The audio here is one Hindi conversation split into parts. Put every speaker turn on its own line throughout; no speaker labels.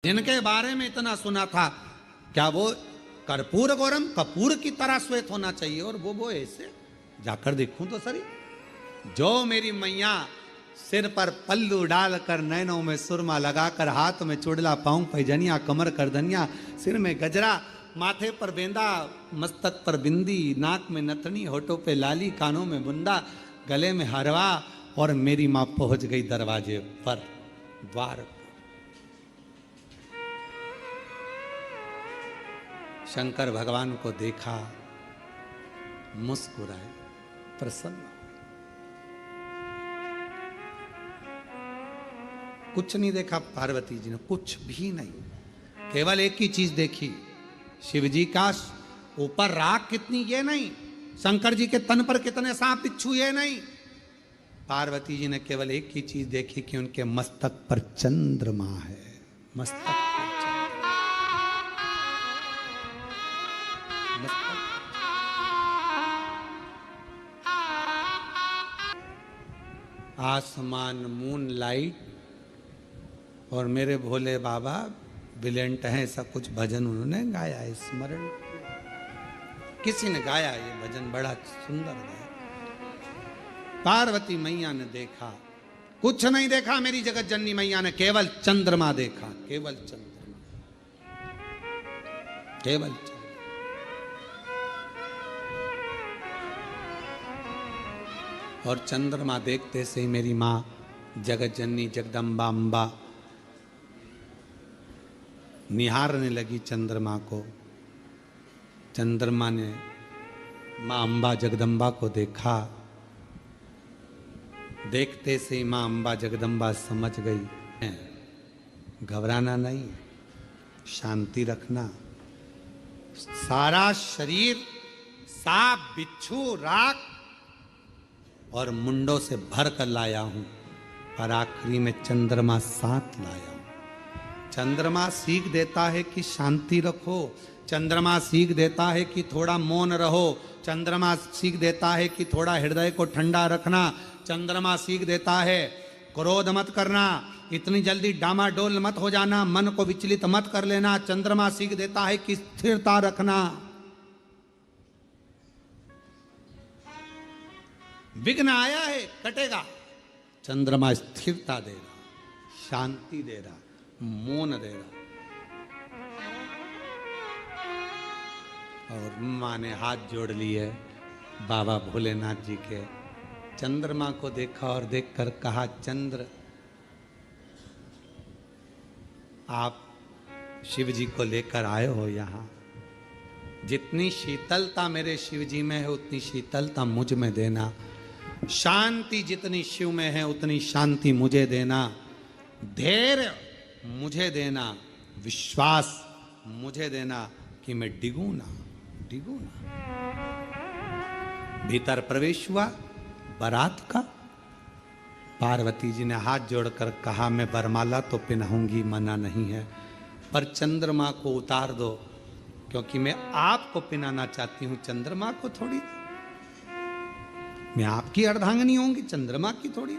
जिनके बारे में इतना सुना था, क्या वो कर्पूर गौरम कपूर की तरह श्वेत होना चाहिए? और वो ऐसे जाकर देखूं तो सरी, जो मेरी मैया सिर पर पल्लू डालकर, नैनों में सुरमा लगाकर, हाथ में चुड़ला, पाँव पैजनिया, कमर करधनिया, सिर में गजरा, माथे पर बेंदा, मस्तक पर बिंदी, नाक में नथनी, होठों पे लाली, कानों में बुंदा, गले में हरवा, और मेरी माँ पहुंच गई दरवाजे पर, द्वार पर। शंकर भगवान को देखा, मुस्कुराए, प्रसन्न। कुछ नहीं देखा पार्वती जी ने, कुछ भी नहीं, केवल एक ही चीज देखी, शिव जी का ऊपर राख कितनी ये नहीं, शंकर जी के तन पर कितने सांप बिच्छू ये नहीं, पार्वती जी ने केवल एक ही चीज देखी कि उनके मस्तक पर चंद्रमा है, मस्तक पर आसमान, मून लाइट, और मेरे भोले बाबा ब्रिलियंट हैं, ऐसा कुछ भजन उन्होंने गाया है, स्मरण किसी ने गाया, ये भजन बड़ा सुंदर गाया। पार्वती मैया ने देखा, कुछ नहीं देखा मेरी जगत जननी मैया ने, केवल चंद्रमा देखा, केवल चंद्रमा, केवल चंद्रमा। और चंद्रमा देखते से ही मेरी माँ जगत जननी जगदम्बा अम्बा निहारने लगी चंद्रमा को। चंद्रमा ने माँ अम्बा जगदम्बा को देखा, देखते से ही माँ अम्बा जगदम्बा समझ गई, घबराना नहीं, शांति रखना, सारा शरीर सांप बिच्छू राख और मुंडों से भर कर लाया हूं, और आखिरी में चंद्रमा साथ लाया हूं। चंद्रमा सीख देता है कि शांति रखो, चंद्रमा सीख देता है कि थोड़ा मौन रहो, चंद्रमा सीख देता है कि थोड़ा हृदय को ठंडा रखना, चंद्रमा सीख देता है क्रोध मत करना, इतनी जल्दी डामाडोल मत हो जाना, मन को विचलित मत कर लेना, चंद्रमा सीख देता है कि स्थिरता रखना। विघ्न आया है, कटेगा, चंद्रमा स्थिरता दे रहा, शांति दे रहा, मौन दे रहा। और माँ ने हाथ जोड़ लिए बाबा भोलेनाथ जी के, चंद्रमा को देखा और देखकर कहा, चंद्र आप शिव जी को लेकर आए हो यहाँ, जितनी शीतलता मेरे शिव जी में है उतनी शीतलता मुझ में देना, शांति जितनी शिव में है उतनी शांति मुझे देना, धैर्य मुझे देना, विश्वास मुझे देना कि मैं डिगू ना। भीतर प्रवेश हुआ बारात का। पार्वती जी ने हाथ जोड़कर कहा, मैं बरमाला तो पहनाऊंगी, मना नहीं है, पर चंद्रमा को उतार दो, क्योंकि मैं आपको पहनाना चाहती हूं, चंद्रमा को थोड़ी। मैं आपकी अर्धांगिनी होंगी, चंद्रमा की थोड़ी।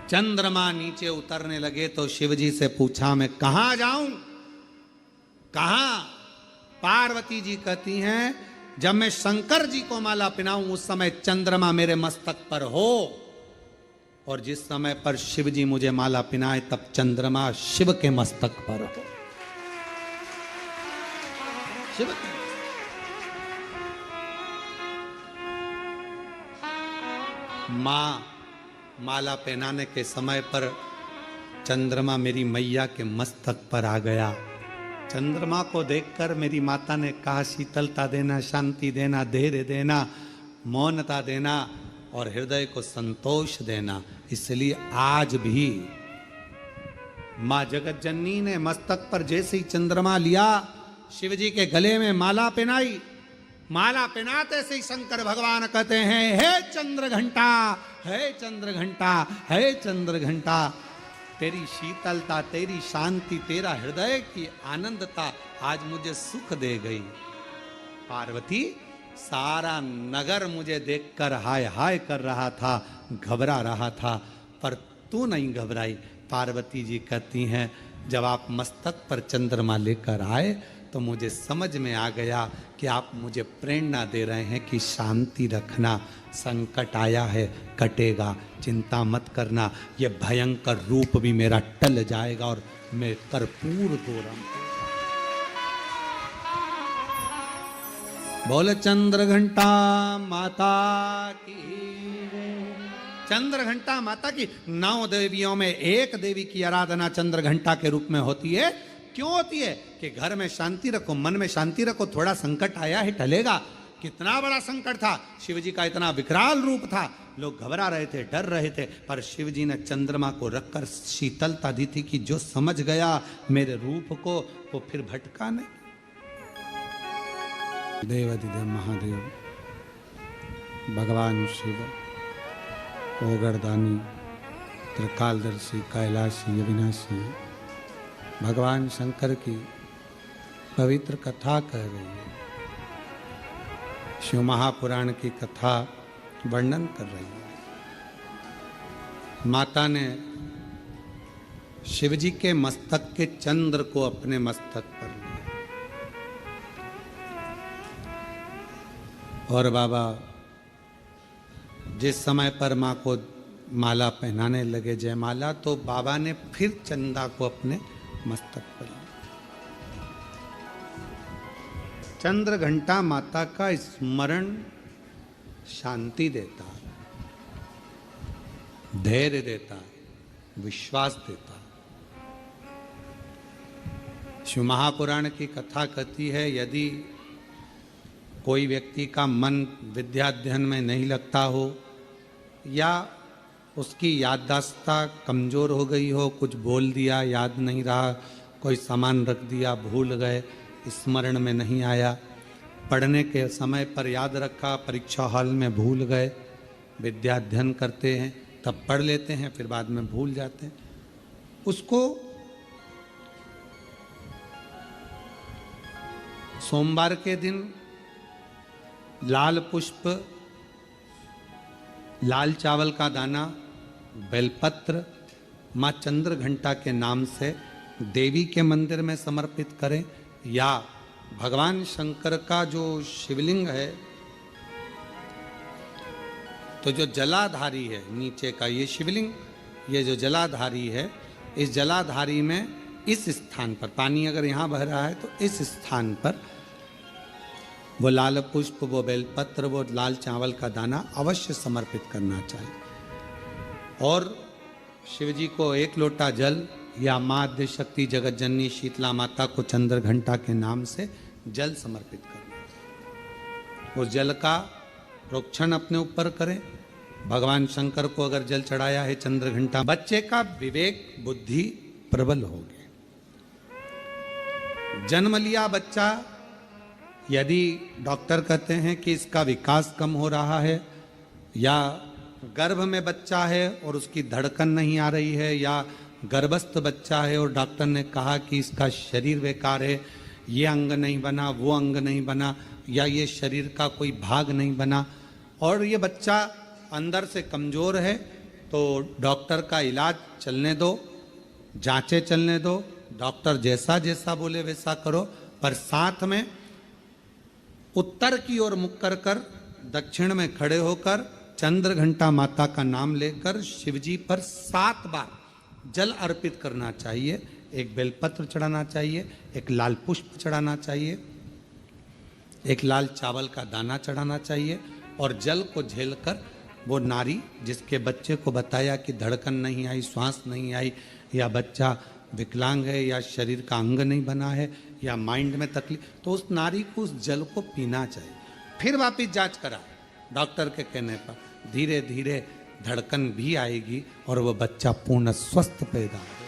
चंद्रमा नीचे उतरने लगे तो शिवजी से पूछा, मैं कहां जाऊं, कहां? पार्वती जी कहती हैं, जब मैं शंकर जी को माला पहनाऊं उस समय चंद्रमा मेरे मस्तक पर हो, और जिस समय पर शिव जी मुझे माला पहनाए तब चंद्रमा शिव के मस्तक पर हो। शिव के मां माला पहनाने के समय पर चंद्रमा मेरी मैया के मस्तक पर आ गया। चंद्रमा को देखकर मेरी माता ने कहा, शीतलता देना, शांति देना, धैर्य देना, मौनता देना और हृदय को संतोष देना। इसलिए आज भी मां जगत जननी ने मस्तक पर जैसे ही चंद्रमा लिया, शिव जी के गले में माला पहनाई, माला पहनाते से ही शंकर भगवान कहते हैं, हे चंद्र घंटा, हे चंद्र घंटा, हे चंद्र घंटा, तेरी शीतलता, तेरी शांति, तेरा हृदय की आनंदता आज मुझे सुख दे गई। पार्वती, सारा नगर मुझे देखकर हाय हाय कर रहा था, घबरा रहा था, पर तू नहीं घबराई। पार्वती जी कहती हैं जब आप मस्तक पर चंद्रमा लेकर आए तो मुझे समझ में आ गया कि आप मुझे प्रेरणा दे रहे हैं कि शांति रखना, संकट आया है कटेगा, चिंता मत करना, ये भयंकर रूप भी मेरा टल जाएगा और मैं कर्पूर गौरम। बोल चंद्र घंटा माता की। चंद्र घंटा माता की 9 देवियों में एक देवी की आराधना चंद्र घंटा के रूप में होती है। क्यों होती है? कि घर में शांति रखो, मन में शांति रखो, थोड़ा संकट आया है टलेगा। कितना बड़ा संकट था, शिव जी का इतना विकराल रूप था, लोग घबरा रहे थे, डर रहे थे, पर शिव जी ने चंद्रमा को रखकर शीतलता दी थी कि जो समझ गया मेरे रूप को वो फिर भटका नहीं। देवाधिदेव महादेव भगवान शिव ओगरदानी त्रिकालदर्शी कैलाशी अविनाशी भगवान शंकर की पवित्र कथा कह रही है। शिव महापुराण की कथा वर्णन कर रही है। माता ने शिवजी के मस्तक के चंद्र को अपने मस्तक पर लिया और बाबा जिस समय पर माँ को माला पहनाने लगे जयमाला, तो बाबा ने फिर चंदा को अपने मस्तक पर लिया। चंद्र घंटा माता का स्मरण शांति देता, धैर्य देता, विश्वास देता। शिव महापुराण की कथा कहती है यदि कोई व्यक्ति का मन विद्याध्ययन में नहीं लगता हो या उसकी याददाश्त कमज़ोर हो गई हो, कुछ बोल दिया याद नहीं रहा, कोई सामान रख दिया भूल गए, स्मरण में नहीं आया, पढ़ने के समय पर याद रखा, परीक्षा हॉल में भूल गए, विद्या अध्ययन करते हैं तब पढ़ लेते हैं फिर बाद में भूल जाते हैं, उसको सोमवार के दिन लाल पुष्प, लाल चावल का दाना, बेलपत्र माँ चंद्र घंटा के नाम से देवी के मंदिर में समर्पित करें या भगवान शंकर का जो शिवलिंग है, तो जो जलाधारी है नीचे का ये शिवलिंग, ये जो जलाधारी है, इस जलाधारी में इस स्थान पर पानी अगर यहाँ बह रहा है तो इस स्थान पर वो लाल पुष्प, वो बेलपत्र, वो लाल चावल का दाना अवश्य समर्पित करना चाहिए। और शिव जी को 1 लोटा जल या माँ आद्य शक्ति जगत जननी शीतला माता को चंद्र घंटा के नाम से जल समर्पित करना। उस जल का प्रोक्षण अपने ऊपर करें। भगवान शंकर को अगर जल चढ़ाया है चंद्र घंटा, बच्चे का विवेक बुद्धि प्रबल होगी। जन्म लिया बच्चा, यदि डॉक्टर कहते हैं कि इसका विकास कम हो रहा है या गर्भ में बच्चा है और उसकी धड़कन नहीं आ रही है या गर्भस्थ बच्चा है और डॉक्टर ने कहा कि इसका शरीर बेकार है, ये अंग नहीं बना, वो अंग नहीं बना या ये शरीर का कोई भाग नहीं बना और ये बच्चा अंदर से कमज़ोर है, तो डॉक्टर का इलाज चलने दो, जांचें चलने दो, डॉक्टर जैसा जैसा बोले वैसा करो, पर साथ में उत्तर की ओर मुख कर कर दक्षिण में खड़े होकर चंद्र घंटा माता का नाम लेकर शिवजी पर 7 बार जल अर्पित करना चाहिए। एक बेलपत्र चढ़ाना चाहिए, एक लाल पुष्प चढ़ाना चाहिए, एक लाल चावल का दाना चढ़ाना चाहिए और जल को झेलकर वो नारी जिसके बच्चे को बताया कि धड़कन नहीं आई, श्वास नहीं आई या बच्चा विकलांग है या शरीर का अंग नहीं बना है या माइंड में तकलीफ, तो उस नारी को उस जल को पीना चाहिए। फिर वापिस जांच करा डॉक्टर के कहने पर, धीरे धीरे धड़कन भी आएगी और वो बच्चा पूर्ण स्वस्थ पैदा होगा।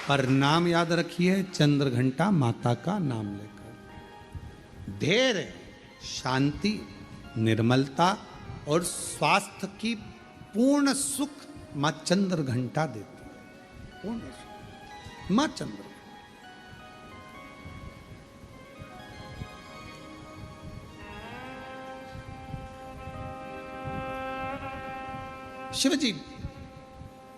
पर नाम याद रखिए, चंद्र घंटा माता का नाम लेकर धैर्य, शांति, निर्मलता और स्वास्थ्य की पूर्ण सुख माँ चंद्र घंटा देती है। पूर्ण सुख माँ चंद्र। शिव जी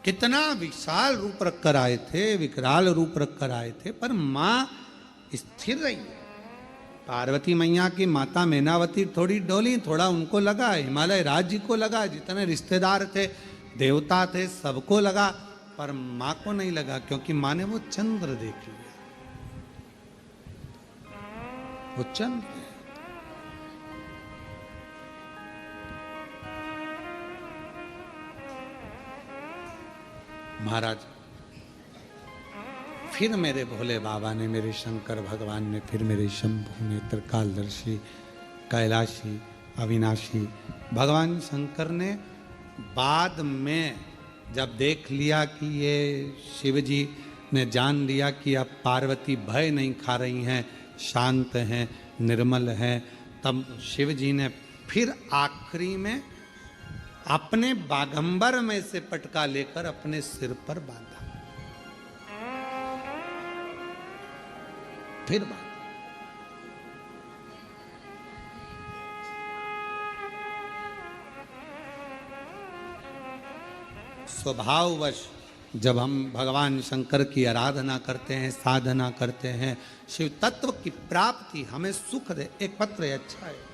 कितना विशाल रूप रखकर आए थे, विकराल रूप रखकर आए थे, पर मां स्थिर रही। पार्वती मैया की माता मैनावती थोड़ी डोली, थोड़ा उनको लगा, हिमालय राज्य को लगा, जितने रिश्तेदार थे, देवता थे, सबको लगा, पर मां को नहीं लगा, क्योंकि मां ने वो चंद्र देख लिया। वो चंद्र है। महाराज फिर मेरे भोले बाबा ने, मेरे शंकर भगवान ने, फिर मेरे शंभु ने, त्रिकालदर्शी, कैलाशी, अविनाशी भगवान शंकर ने बाद में जब देख लिया कि ये शिव जी ने जान लिया कि अब पार्वती भय नहीं खा रही हैं, शांत हैं, निर्मल हैं, तब शिव जी ने फिर आखिरी में अपने बागंबर में से पटका लेकर अपने सिर पर बांधा, फिर बांधा। स्वभाववश जब हम भगवान शंकर की आराधना करते हैं, साधना करते हैं, शिव तत्व की प्राप्ति हमें सुख दे। एक पत्र है, अच्छा है।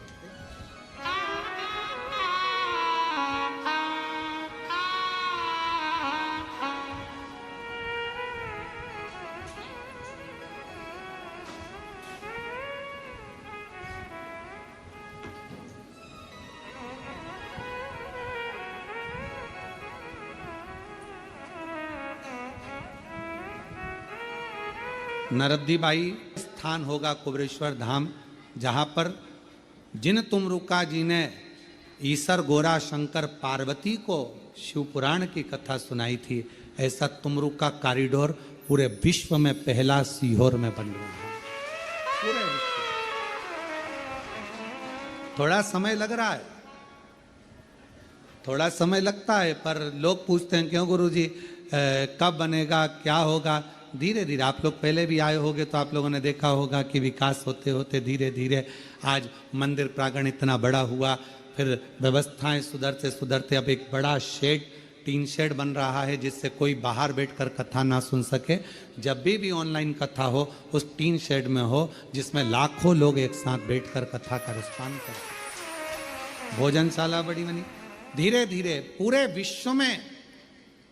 नरद्दीबाई स्थान होगा कुबरेश्वर धाम, जहाँ पर जिन तुमरुका जी ने ईसर गोरा शंकर पार्वती को शिव पुराण की कथा सुनाई थी, ऐसा तुमरुका कॉरिडोर पूरे विश्व में पहला सीहोर में बन रहा है। पूरे विश्व थोड़ा समय लग रहा है, थोड़ा समय लगता है, पर लोग पूछते हैं क्यों गुरुजी कब बनेगा, क्या होगा। धीरे धीरे, आप लोग पहले भी आए होंगे तो आप लोगों ने देखा होगा कि विकास होते होते धीरे धीरे आज मंदिर प्रांगण इतना बड़ा हुआ, फिर व्यवस्थाएं सुधरते सुधरते अब एक बड़ा शेड, टीन शेड बन रहा है, जिससे कोई बाहर बैठकर कथा ना सुन सके। जब भी ऑनलाइन कथा हो उस टीन शेड में हो, जिसमें लाखों लोग एक साथ बैठकर कथा का रिस्पान करें। भोजनशाला बड़ी बनी। धीरे धीरे पूरे विश्व में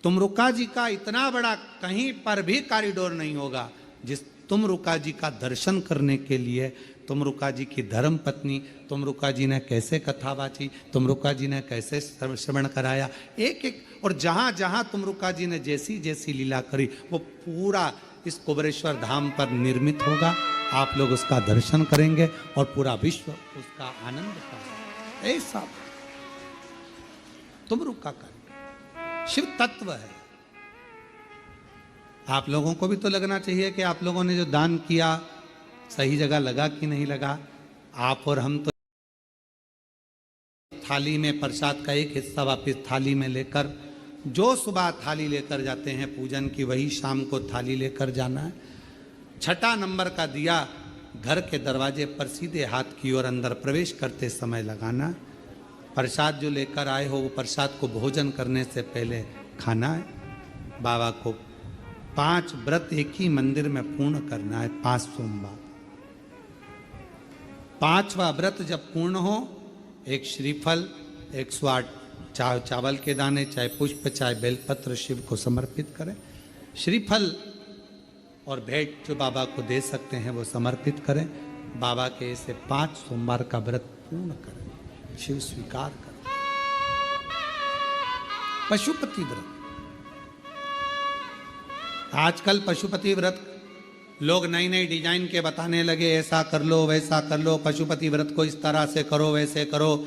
तुमरुका जी का इतना बड़ा कहीं पर भी कॉरिडोर नहीं होगा। जिस तुमरुका जी का दर्शन करने के लिए, तुमरुका जी की धर्म पत्नी, तुमरुका जी ने कैसे कथा बाची, तुमरुका जी ने कैसे श्रवण कराया, एक एक, और जहाँ जहाँ तुमरुका जी ने जैसी जैसी लीला करी, वो पूरा इस कुबरेश्वर धाम पर निर्मित होगा। आप लोग उसका दर्शन करेंगे और पूरा विश्व उसका आनंद पाएगा। ऐसा तुमरुका का शिव तत्व है। आप लोगों को भी तो लगना चाहिए कि आप लोगों ने जो दान किया सही जगह लगा कि नहीं लगा। आप और हम तो थाली में प्रसाद का एक हिस्सा वापस थाली में लेकर, जो सुबह थाली लेकर जाते हैं पूजन की, वही शाम को थाली लेकर जाना है। 6 नंबर का दिया घर के दरवाजे पर सीधे हाथ की ओर अंदर प्रवेश करते समय लगाना। प्रसाद जो लेकर आए हो वो प्रसाद को भोजन करने से पहले खाना है। बाबा को 5 व्रत एक ही मंदिर में पूर्ण करना है, 5 सोमवार। 5वां व्रत जब पूर्ण हो, एक श्रीफल, 108 चाहे चावल के दाने, चाहे पुष्प, चाहे बेलपत्र शिव को समर्पित करें। श्रीफल और भेंट जो बाबा को दे सकते हैं वो समर्पित करें। बाबा के ऐसे 5 सोमवार का व्रत पूर्ण करें, शिव स्वीकार करें। पशुपति व्रत, आजकल पशुपति व्रत लोग नई नई डिजाइन के बताने लगे, ऐसा कर लो वैसा कर लो, पशुपति व्रत को इस तरह से करो, वैसे करो,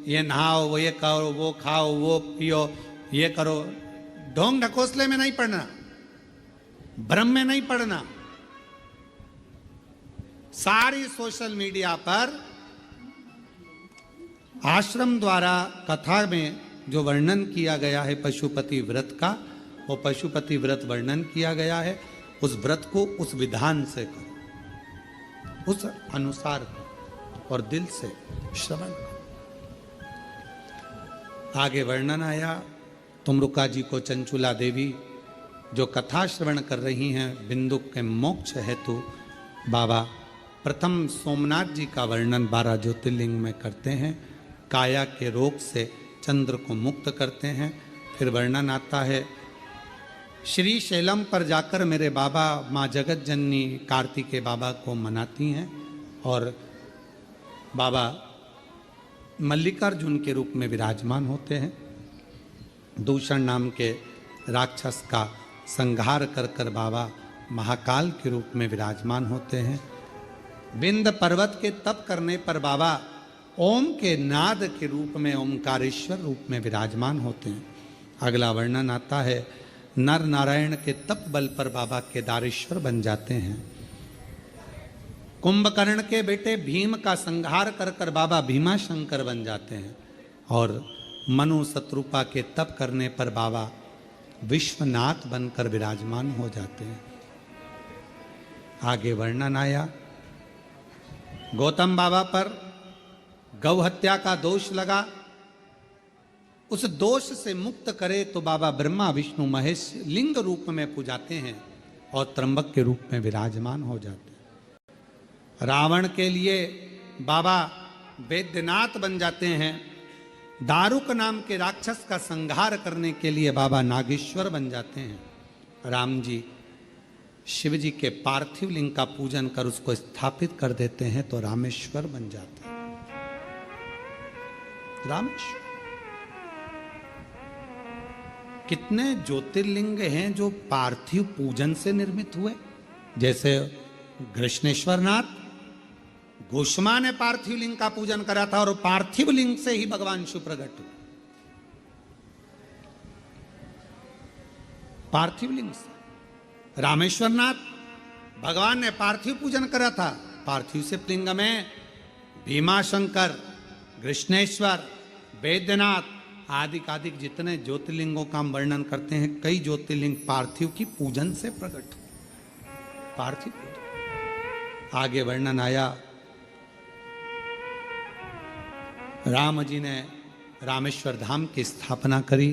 ये नहाओ, वो ये करो, वो खाओ, वो पियो, ये करो। ढोंग ढकोसले में नहीं पड़ना, भ्रम में नहीं पड़ना। सारी सोशल मीडिया पर आश्रम द्वारा कथा में जो वर्णन किया गया है पशुपति व्रत का, वो पशुपति व्रत वर्णन किया गया है। उस व्रत को उस विधान से करो, उस अनुसार करो और दिल से श्रवण करो। आगे वर्णन आया तुमरुका जी को चंचुला देवी जो कथा श्रवण कर रही हैं बिंदु के मोक्ष हेतु बाबा प्रथम सोमनाथ जी का वर्णन 12 ज्योतिर्लिंग में करते हैं। काया के रोग से चंद्र को मुक्त करते हैं। फिर वर्णन आता है श्री शैलम पर जाकर मेरे बाबा माँ जगत जननी कार्तिकेय बाबा को मनाती हैं और बाबा मल्लिकार्जुन के रूप में विराजमान होते हैं। दूषण नाम के राक्षस का संहार कर कर बाबा महाकाल के रूप में विराजमान होते हैं। विंध्य पर्वत के तप करने पर बाबा ओम के नाद के रूप में ओमकारेश्वर रूप में विराजमान होते हैं। अगला वर्णन आता है नर नारायण के तप बल पर बाबा केदारेश्वर बन जाते हैं। कुंभकर्ण के बेटे भीम का संहार कर कर बाबा भीमा शंकर बन जाते हैं और मनु शत्रुपा के तप करने पर बाबा विश्वनाथ बनकर विराजमान हो जाते हैं। आगे वर्णन आया गौतम बाबा पर गौ हत्या का दोष लगा। उस दोष से मुक्त करे तो बाबा ब्रह्मा विष्णु महेश लिंग रूप में पूजाते हैं और त्र्यंबक के रूप में विराजमान हो जाते हैं। रावण के लिए बाबा वैद्यनाथ बन जाते हैं। दारुक नाम के राक्षस का संहार करने के लिए बाबा नागेश्वर बन जाते हैं। राम जी शिव जी के पार्थिव लिंग का पूजन कर उसको स्थापित कर देते हैं तो रामेश्वर बन जाते हैं। रामेश्वर कितने ज्योतिर्लिंग हैं जो पार्थिव पूजन से निर्मित हुए। जैसे कृष्णेश्वरनाथ गोष्मा ने पार्थिव लिंग का पूजन करा था और पार्थिव लिंग से ही भगवान शिव प्रकट हुए। पार्थिव लिंग से रामेश्वरनाथ भगवान ने पार्थिव पूजन करा था। पार्थिव से लिंग में भीमाशंकर कृष्णेश्वर वैद्यनाथ आदि जितने ज्योतिर्लिंगों का हम वर्णन करते हैं कई ज्योतिर्लिंग पार्थिव की पूजन से प्रकट हुए। पार्थिव पूजन। आगे वर्णन आया राम जी ने रामेश्वर धाम की स्थापना करी।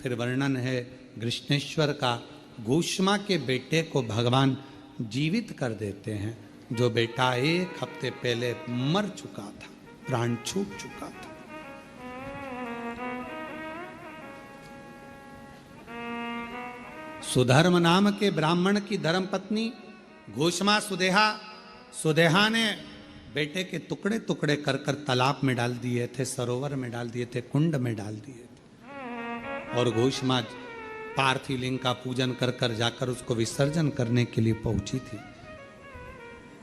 फिर वर्णन है कृष्णेश्वर का। गोष्मा के बेटे को भगवान जीवित कर देते हैं जो बेटा 1 हफ्ते पहले मर चुका था, प्राण छूट चुका था। सुधर्म नाम के ब्राह्मण की धर्म पत्नी गोष्मा सुदेहा ने बेटे के टुकड़े टुकड़े कर कर तालाब में डाल दिए थे, सरोवर में डाल दिए थे, कुंड में डाल दिए थे। और गोष्मा पार्थिव लिंग का पूजन कर कर जाकर उसको विसर्जन करने के लिए पहुंची थी।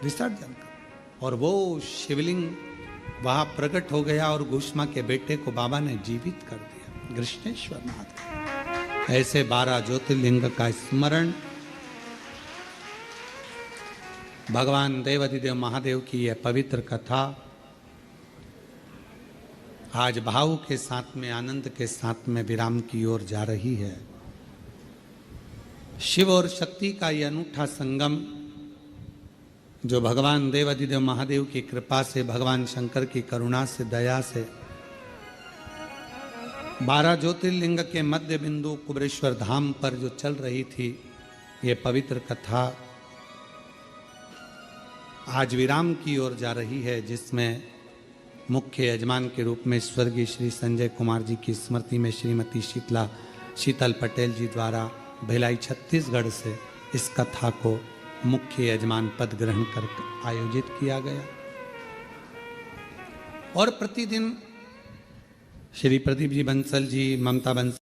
विसर्जन कर और वो शिवलिंग वहां प्रकट हो गया और गोष्मा के बेटे को बाबा ने जीवित कर दिया। कृष्णेश्वर नाथ ऐसे 12 ज्योतिर्लिंग का स्मरण भगवान देवाधिदेव महादेव की यह पवित्र कथा आज भाव के साथ में आनंद के साथ में विराम की ओर जा रही है। शिव और शक्ति का यह अनूठा संगम जो भगवान देवाधिदेव महादेव की कृपा से भगवान शंकर की करुणा से दया से 12 ज्योतिर्लिंग के मध्य बिंदु कुबरेश्वर धाम पर जो चल रही थी ये पवित्र कथा आज विराम की ओर जा रही है, जिसमें मुख्य यजमान के रूप में स्वर्गीय श्री संजय कुमार जी की स्मृति में श्रीमती शीतल पटेल जी द्वारा भिलाई छत्तीसगढ़ से इस कथा को मुख्य यजमान पद ग्रहण कर आयोजित किया गया। और प्रतिदिन श्री प्रदीप जी बंसल जी, ममता बंसल